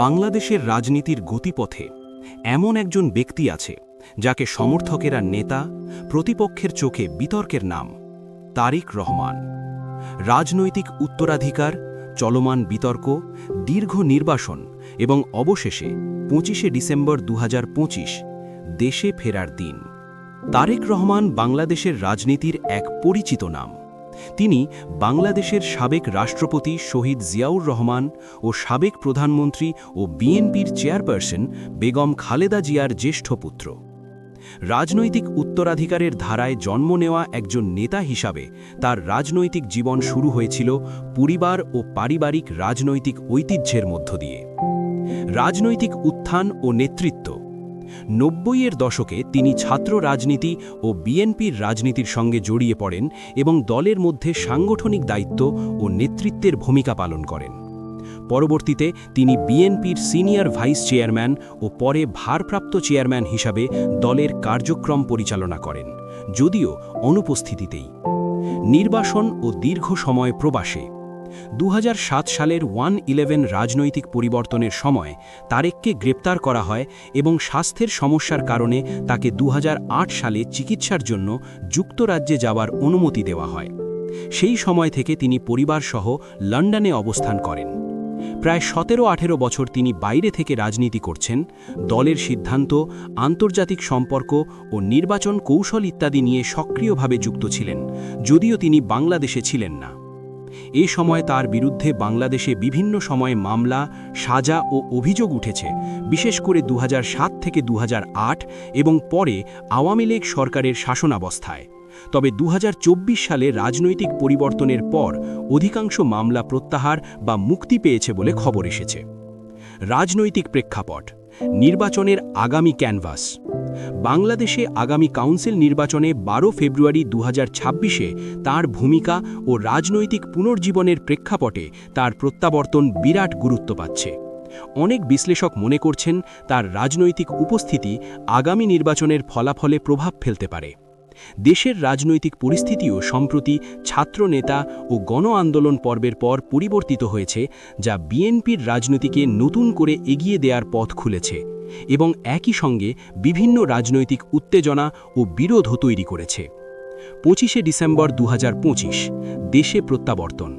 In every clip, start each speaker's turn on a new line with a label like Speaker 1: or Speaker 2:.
Speaker 1: বাংলাদেশের রাজনীতির গতিপথে এমন একজন ব্যক্তি আছে যাকে সমর্থকেরা নেতা, প্রতিপক্ষের চোখে বিতর্কের নাম তারেক রহমান। রাজনৈতিক উত্তরাধিকার, চলমান বিতর্ক, দীর্ঘ নির্বাসন এবং অবশেষে ২৫শে ডিসেম্বর ২০২৫ দেশে ফেরার দিন। তারেক রহমান বাংলাদেশের রাজনীতির এক পরিচিত নাম। তিনি বাংলাদেশের সাবেক রাষ্ট্রপতি শহীদ জিয়াউর রহমান ও সাবেক প্রধানমন্ত্রী ও বিএনপির চেয়ারপারসন বেগম খালেদা জিয়ার জ্যেষ্ঠ পুত্র। রাজনৈতিক উত্তরাধিকারের ধারায় জন্ম নেওয়া একজন নেতা হিসাবে তার রাজনৈতিক জীবন শুরু হয়েছিল পরিবার ও পারিবারিক রাজনৈতিক ঐতিহ্যের মধ্য দিয়ে। রাজনৈতিক উত্থান ও নেতৃত্ব। ৯০-এর দশকে তিনি ছাত্র রাজনীতি ও বিএনপির রাজনীতির সঙ্গে জড়িয়ে পড়েন এবং দলের মধ্যে সাংগঠনিক দায়িত্ব ও নেতৃত্বের ভূমিকা পালন করেন। পরবর্তীতে তিনি বিএনপির সিনিয়র ভাইস চেয়ারম্যান ও পরে ভারপ্রাপ্ত চেয়ারম্যান হিসাবে দলের কার্যক্রম পরিচালনা করেন, যদিও অনুপস্থিতিতেই। নির্বাসন ও দীর্ঘ সময় প্রবাসে। ২০০৭ সালের ১১ রাজনৈতিক পরিবর্তনের সময় তারেককে গ্রেপ্তার করা হয় এবং স্বাস্থ্যের সমস্যার কারণে তাকে ২০০৮ সালে চিকিৎসার জন্য যুক্তরাজ্যে যাওয়ার অনুমতি দেওয়া হয়। সেই সময় থেকে তিনি পরিবারসহ লন্ডনে অবস্থান করেন। প্রায় ১৭-১৮ বছর তিনি বাইরে থেকে রাজনীতি করছেন, দলের সিদ্ধান্ত, আন্তর্জাতিক সম্পর্ক ও নির্বাচন কৌশল ইত্যাদি নিয়ে সক্রিয়ভাবে যুক্ত ছিলেন, যদিও তিনি বাংলাদেশে ছিলেন না। এ সময় তার বিরুদ্ধে বাংলাদেশে বিভিন্ন সময়ে মামলা, সাজা ও অভিযোগ উঠেছে, বিশেষ করে ২০০৭ থেকে ২০০৮ এবং পরে আওয়ামী লীগ সরকারের শাসনাবস্থায়। তবে ২০২৪ সালে রাজনৈতিক পরিবর্তনের পর অধিকাংশ মামলা প্রত্যাহার বা মুক্তি পেয়েছে বলে খবর এসেছে। রাজনৈতিক প্রেক্ষাপট। নির্বাচনের আগামী ক্যানভাস। বাংলাদেশে আগামী কাউন্সিল নির্বাচনে ১২ ফেব্রুয়ারি ২০২৬-এ তাঁর ভূমিকা ও রাজনৈতিক পুনর্জীবনের প্রেক্ষাপটে তার প্রত্যাবর্তন বিরাট গুরুত্ব পাচ্ছে। অনেক বিশ্লেষক মনে করছেন তার রাজনৈতিক উপস্থিতি আগামী নির্বাচনের ফলাফলে প্রভাব ফেলতে পারে। দেশের রাজনৈতিক পরিস্থিতিও সম্প্রতি ছাত্র নেতা ও গণ আন্দোলন পর্বের পর পরিবর্তিত হয়েছে, যা বিএনপির রাজনীতিকে নতুন করে এগিয়ে দেওয়ার পথ খুলেছে এবং একই সঙ্গে বিভিন্ন রাজনৈতিক উত্তেজনা ও বিরোধও তৈরি করেছে। ২৫শে ডিসেম্বর ২০২৫ দেশে প্রত্যাবর্তন।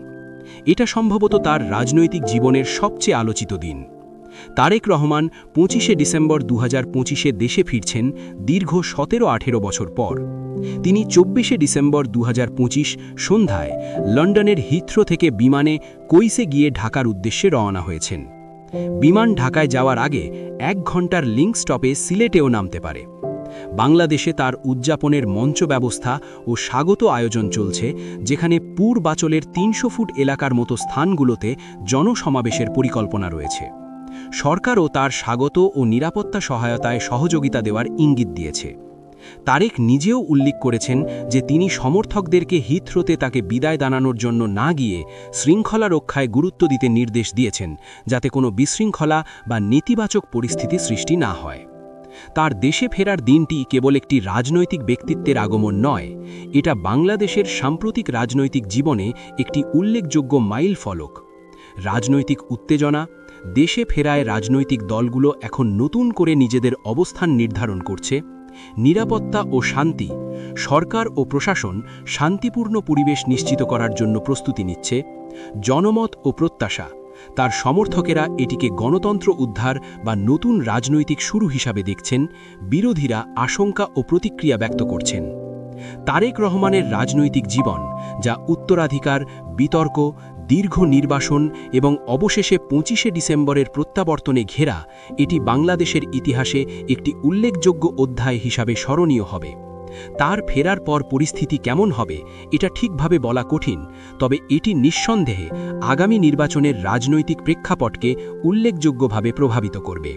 Speaker 1: এটা সম্ভবত তার রাজনৈতিক জীবনের সবচেয়ে আলোচিত দিন। তারেক রহমান ২৫শে ডিসেম্বর ২০২৫-এ দেশে ফিরছেন দীর্ঘ ১৭-১৮ বছর পর। তিনি ২৪শে ডিসেম্বর ২০২৫ সন্ধ্যায় লন্ডনের হিথ্রো থেকে বিমানে কৈসে গিয়ে ঢাকার উদ্দেশ্যে রওনা হয়েছেন। বিমান ঢাকায় যাওয়ার আগে ১ ঘণ্টার লিঙ্ক স্টপে সিলেটেও নামতে পারে। বাংলাদেশে তার উদযাপনের মঞ্চ ব্যবস্থা ও স্বাগত আয়োজন চলছে, যেখানে পূর্বাচলের ৩০০ ফুট এলাকার মতো স্থানগুলোতে জনসমাবেশের পরিকল্পনা রয়েছে। সরকারও তার স্বাগত ও নিরাপত্তা সহায়তায় সহযোগিতা দেওয়ার ইঙ্গিত দিয়েছে। তারেক নিজেও উল্লেখ করেছেন যে তিনি সমর্থকদেরকে হিথ্রোতে তাকে বিদায় জানানোর জন্য না গিয়ে শৃঙ্খলা রক্ষায় গুরুত্ব দিতে নির্দেশ দিয়েছেন, যাতে কোনো বিশৃঙ্খলা বা নেতিবাচক পরিস্থিতি সৃষ্টি না হয়। তার দেশে ফেরার দিনটি কেবল একটি রাজনৈতিক ব্যক্তিত্বের আগমন নয়, এটা বাংলাদেশের সাম্প্রতিক রাজনৈতিক জীবনে একটি উল্লেখযোগ্য মাইল ফলক। রাজনৈতিক উত্তেজনা। দেশে ফেরায় রাজনৈতিক দলগুলো এখন নতুন করে নিজেদের অবস্থান নির্ধারণ করছে। নিরাপত্তা ও শান্তি। সরকার ও প্রশাসন শান্তিপূর্ণ পরিবেশ নিশ্চিত করার জন্য প্রস্তুতি নিচ্ছে। জনমত ও প্রত্যাশা। তার সমর্থকেরা এটিকে গণতন্ত্র উদ্ধার বা নতুন রাজনৈতিক শুরু হিসাবে দেখছেন, বিরোধীরা আশঙ্কা ও প্রতিক্রিয়া ব্যক্ত করছেন। তারেক রহমানের রাজনৈতিক জীবন, যা উত্তরাধিকার, বিতর্ক, দীর্ঘ নির্বাসন এবং অবশেষে ২৫শে ডিসেম্বরের প্রত্যাবর্তনে ঘেরা, এটি বাংলাদেশের ইতিহাসে একটি উল্লেখযোগ্য অধ্যায় হিসাবে স্মরণীয় হবে। তার ফেরার পর পরিস্থিতি কেমন হবে এটা ঠিকভাবে বলা কঠিন, তবে এটি নিঃসন্দেহে আগামী নির্বাচনের রাজনৈতিক প্রেক্ষাপটকে উল্লেখযোগ্যভাবে প্রভাবিত করবে।